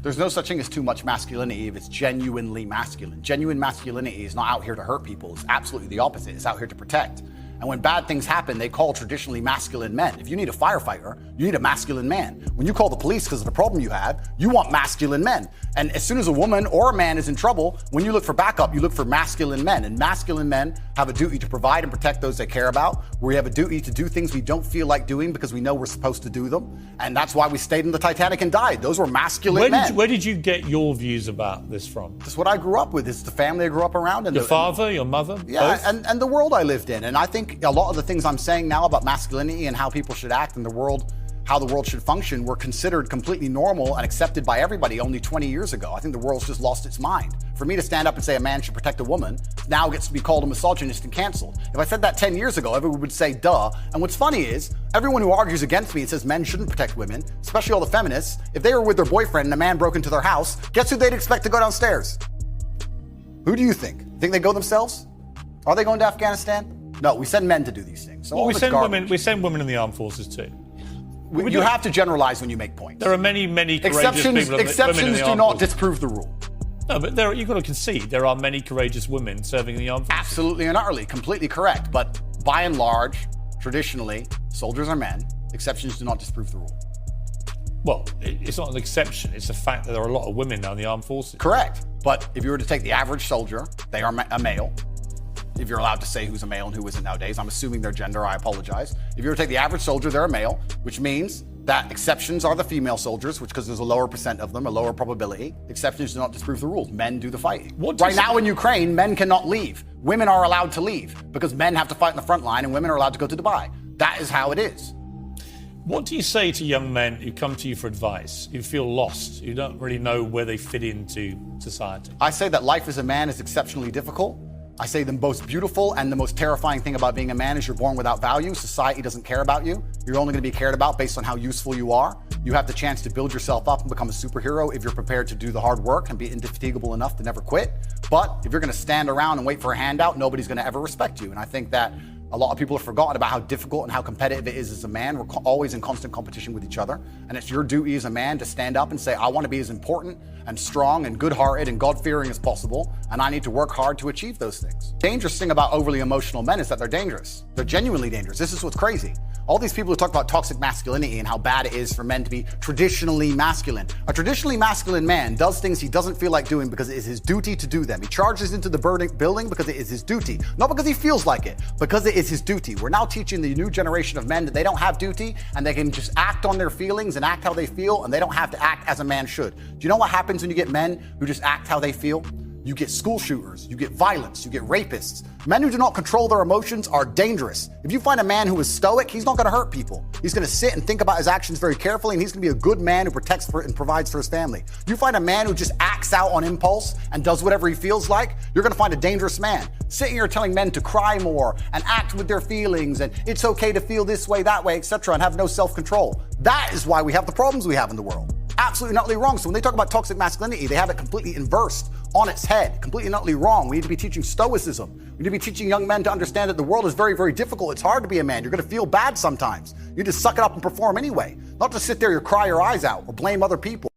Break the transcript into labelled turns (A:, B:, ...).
A: There's no such thing as too much masculinity if it's genuinely masculine. Genuine masculinity is not out here to hurt people. It's absolutely the opposite. It's out here to protect. And when bad things happen, they call traditionally masculine men. If you need a firefighter, you need a masculine man. When you call the police because of the problem you have, you want masculine men. And as soon as a woman or a man is in trouble, when you look for backup, you look for masculine men. And masculine men have a duty to provide and protect those they care about. We have a duty to do things we don't feel like doing because we know we're supposed to do them. And that's why we stayed in the Titanic and died. Those were masculine men.
B: Where did you get your views about this from?
A: That's what I grew up with. It's the family I grew up around. And
B: your father, your mother?
A: Yeah,
B: both?
A: and the world I lived in. And I think a lot of the things I'm saying now about masculinity and how people should act in the world, how the world should function, were considered completely normal and accepted by everybody only 20 years ago. I think the world's just lost its mind. For me to stand up and say a man should protect a woman now gets to be called a misogynist and canceled. If I said that 10 years ago, everyone would say, duh. And what's funny is, everyone who argues against me and says men shouldn't protect women, especially all the feminists, if they were with their boyfriend and a man broke into their house, guess who they'd expect to go downstairs? Who do you think? Think they go themselves? Are they going to Afghanistan? No, we send men to do these things. So
B: well, we send women in the armed forces too.
A: You have to generalize when you make points.
B: There are many courageous people.
A: Exceptions do not disprove the rule.
B: No, but you've got to concede there are many courageous women serving in the armed forces.
A: Absolutely and utterly, completely correct. But by and large, traditionally, soldiers are men. Exceptions do not disprove the rule.
B: Well, it's not an exception. It's a fact that there are a lot of women now in the armed forces.
A: Correct. But if you were to take the average soldier, they are a male. If you're allowed to say who's a male and who isn't nowadays, I'm assuming their gender, I apologize. If you were to take the average soldier, they're a male, which means that exceptions are the female soldiers, which because there's a lower percent of them, a lower probability. Exceptions do not disprove the rules. Men do the fighting. Right now in Ukraine, men cannot leave. Women are allowed to leave because men have to fight in the front line and women are allowed to go to Dubai. That is how it is.
B: What do you say to young men who come to you for advice, who feel lost, who don't really know where they fit into society?
A: I say that life as a man is exceptionally difficult. I say the most beautiful and the most terrifying thing about being a man is you're born without value. Society doesn't care about you. You're only going to be cared about based on how useful you are. You have the chance to build yourself up and become a superhero if you're prepared to do the hard work and be indefatigable enough to never quit. But if you're going to stand around and wait for a handout, nobody's going to ever respect you. And I think that a lot of people have forgotten about how difficult and how competitive it is as a man. We're always in constant competition with each other. And it's your duty as a man to stand up and say, I want to be as important and strong and good-hearted and God-fearing as possible. And I need to work hard to achieve those things. The dangerous thing about overly emotional men is that they're dangerous. They're genuinely dangerous. This is what's crazy. All these people who talk about toxic masculinity and how bad it is for men to be traditionally masculine. A traditionally masculine man does things he doesn't feel like doing because it is his duty to do them. He charges into the building because it is his duty. Not because he feels like it, because it is his duty. We're now teaching the new generation of men that they don't have duty and they can just act on their feelings and act how they feel and they don't have to act as a man should. Do you know what happens when you get men who just act how they feel? You get school shooters, you get violence, you get rapists. Men who do not control their emotions are dangerous. If you find a man who is stoic, he's not going to hurt people. He's going to sit and think about his actions very carefully, and he's going to be a good man who protects and provides for his family. You find a man who just acts out on impulse and does whatever he feels like, you're going to find a dangerous man. Sitting here telling men to cry more and act with their feelings and it's okay to feel this way, that way, etc., and have no self-control. That is why we have the problems we have in the world. Absolutely not wrong. So when they talk about toxic masculinity, they have it completely inversed on its head, completely not wrong. We need to be teaching stoicism. We need to be teaching young men to understand that the world is very, very difficult. It's hard to be a man. You're going to feel bad sometimes. You just suck it up and perform anyway. Not to sit there and cry your eyes out or blame other people.